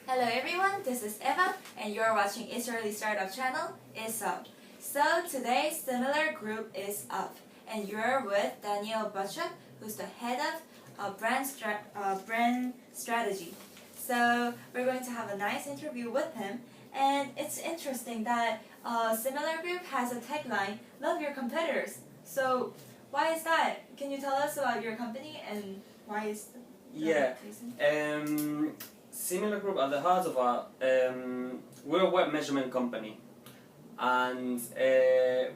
Hello everyone, this is Eva and you're watching Israeli startup channel ISUP. So today's SimilarGroup is up and you're with Daniel Buchuk, who's the head of brand strategy. So we're going to have a nice interview with him, and it's interesting that SimilarGroup has a tagline, "Love your competitors." So why is that? Can you tell us about your company and why is the reason? SimilarGroup, at the heart of our, we're a web measurement company, and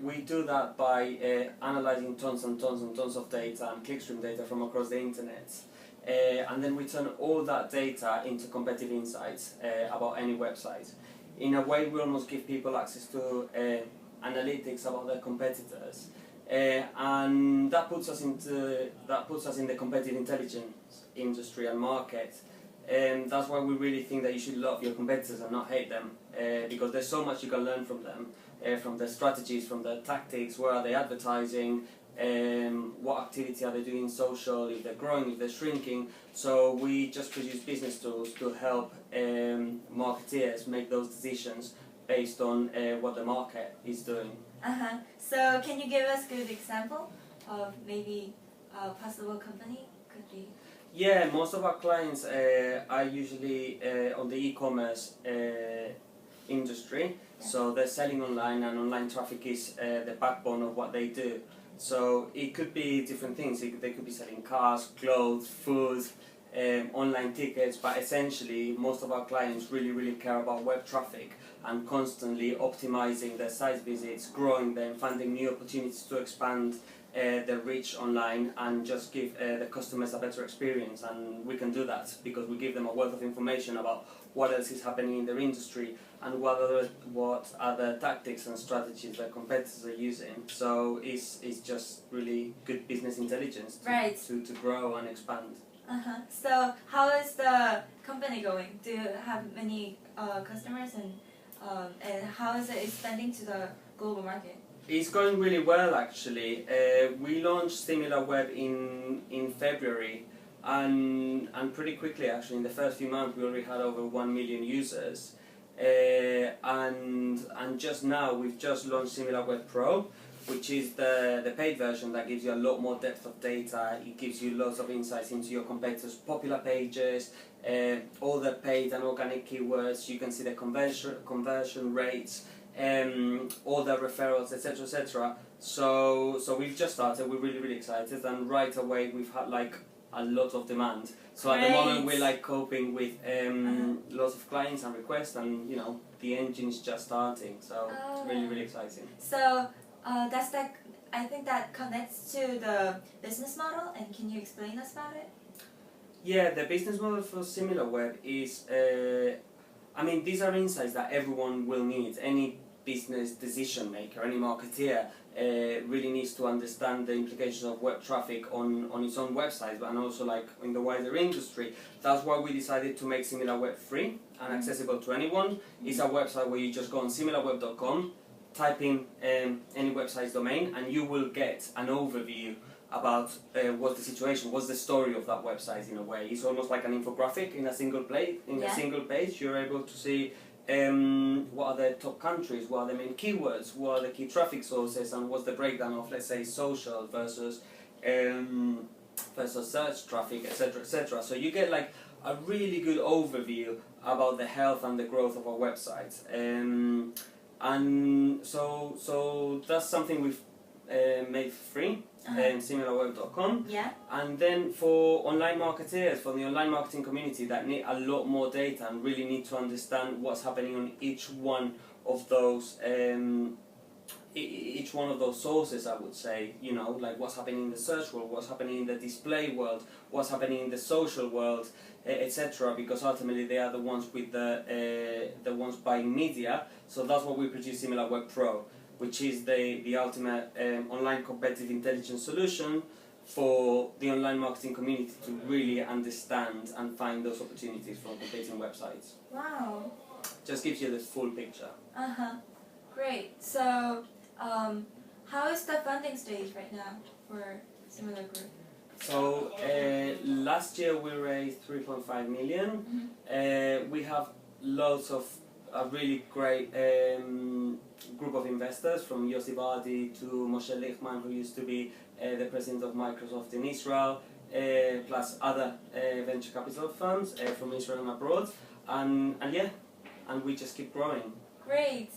we do that by analyzing tons and tons and tons of data and clickstream data from across the internet, and then we turn all that data into competitive insights about any website. In a way, we almost give people access to analytics about their competitors, and that puts us in the competitive intelligence industry and market. That's why we really think that you should love your competitors and not hate them, because there's so much you can learn from them, from their strategies, from their tactics, where are they advertising, what activity are they doing in social, if they're growing, if they're shrinking. So we just produce business tools to help marketeers make those decisions based on what the market is doing. So can you give us a good example of maybe a possible company? Could be. Yeah, most of our clients are usually on the e-commerce industry, so they're selling online, and online traffic is the backbone of what they do. So it could be different things. They could be selling cars, clothes, food, online tickets, but essentially most of our clients really care about web traffic and constantly optimizing their site visits, growing them, finding new opportunities to expand their reach online and just give the customers a better experience. And we can do that because we give them a wealth of information about what else is happening in their industry and what other tactics and strategies their competitors are using. So it's just really good business intelligence to grow and expand. So how is the company going? Do you have many customers, and how is it expanding to the global market? It's going really well, actually. We launched SimilarWeb in February, and pretty quickly, actually, in the first few months, we already had over 1 million users. And just now, we've just launched SimilarWeb Pro, which is the paid version that gives you a lot more depth of data. It gives you lots of insights into your competitors' popular pages, all the paid and organic keywords. You can see the conversion rates, all the referrals, etc., etc. So we've just started. We're really excited, and right away we've had like a lot of demand. So at the moment we're like coping with lots of clients and requests, and the engine is just starting. So it's really exciting. So I think that connects to the business model, and can you explain us about it? Yeah, the business model for SimilarWeb is, these are insights that everyone will need. Any business decision maker, any marketeer really needs to understand the implications of web traffic on its own website, and also like in the wider industry. That's why we decided to make SimilarWeb free and accessible to anyone. It's a website where you just go on similarweb.com, type in any website's domain, and you will get an overview about what's the situation, what's the story of that website. In a way, it's almost like an infographic in a single page. You're able to see what are the top countries, what are the main keywords, what are the key traffic sources, and what's the breakdown of, let's say, social versus search traffic, etc., etc. So you get like a really good overview about the health and the growth of our website. And so that's something we've made free, similarweb.com. Yeah. And then for online marketeers, for the online marketing community that need a lot more data and really need to understand what's happening on each one of those sources, I would say, like what's happening in the search world, what's happening in the display world, what's happening in the social world, etc. Because ultimately they are the ones with the ones buying media. So that's what we produce, SimilarWeb Pro, which is the ultimate online competitive intelligence solution for the online marketing community to really understand and find those opportunities from competing websites. Wow. Just gives you the full picture. Great. So how is the funding stage right now for SimilarGroup? So last year we raised 3.5 million. We have loads of a really great group of investors, from Yossi Vardi to Moshe Lichtman, who used to be the president of Microsoft in Israel, plus other venture capital firms from Israel and abroad, and we just keep growing. Great.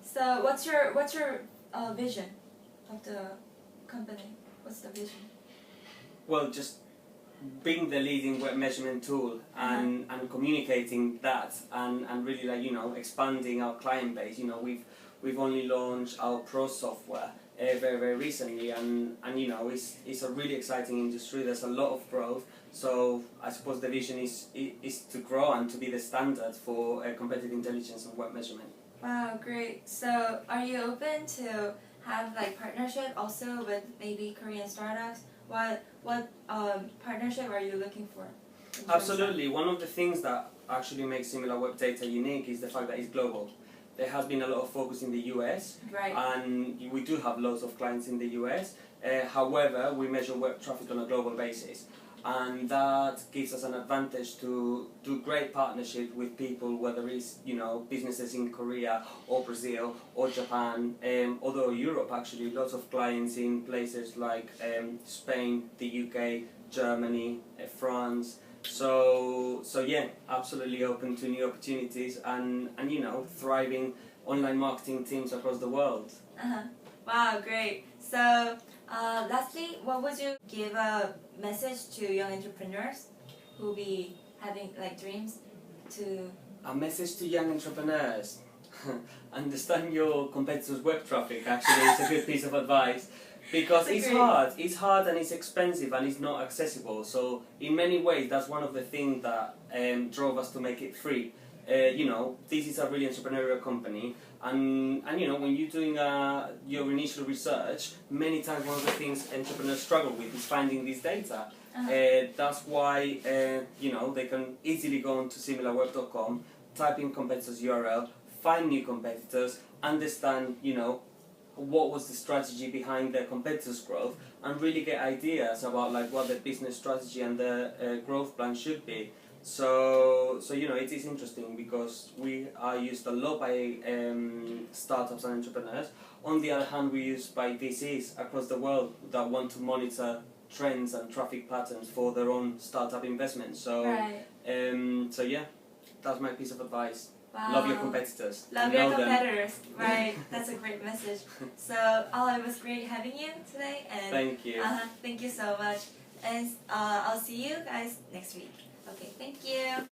So what's your vision of the company? What's the vision? Well, just being the leading web measurement tool and communicating that and really, like, you know, expanding our client base. You know, we've only launched our pro software very recently, and you know, it's a really exciting industry. There's a lot of growth, so I suppose the vision is to grow and to be the standard for competitive intelligence and web measurement. Wow, great. So are you open to have like partnership also with maybe Korean startups? What partnership are you looking for? Absolutely. One of the things that actually makes SimilarWeb data unique is the fact that it's global. There has been a lot of focus in the US, Right. and we do have lots of clients in the US. However, we measure web traffic on a global basis, and that gives us an advantage to do great partnership with people, whether it's, you know, businesses in Korea or Brazil or Japan, although Europe actually, lots of clients in places like Spain, the UK, Germany, France. So yeah, absolutely open to new opportunities and you know, thriving online marketing teams across the world. Wow, great. So lastly, what would you give a message to young entrepreneurs who be having like dreams to... A message to young entrepreneurs. Understand your competitors' web traffic, actually, is a good piece of advice. Because it's hard and it's expensive and it's not accessible. So in many ways, that's one of the things that drove us to make it free. You know, this is a really entrepreneurial company, and you know, when you're doing your initial research, many times one of the things entrepreneurs struggle with is finding this data. That's why you know, they can easily go onto SimilarWeb.com, type in competitors' URL, find new competitors, understand, you know, what was the strategy behind their competitors' growth, and really get ideas about like what their business strategy and their growth plan should be. So you know, it is interesting because we are used a lot by startups and entrepreneurs. On the other hand, we're used by VCs across the world that want to monitor trends and traffic patterns for their own startup investments. So so yeah, that's my piece of advice. Wow. Love your competitors. Love your competitors. Right. That's a great message. So, it was great having you today. And thank you. Thank you so much. And I'll see you guys next week. Okay, thank you.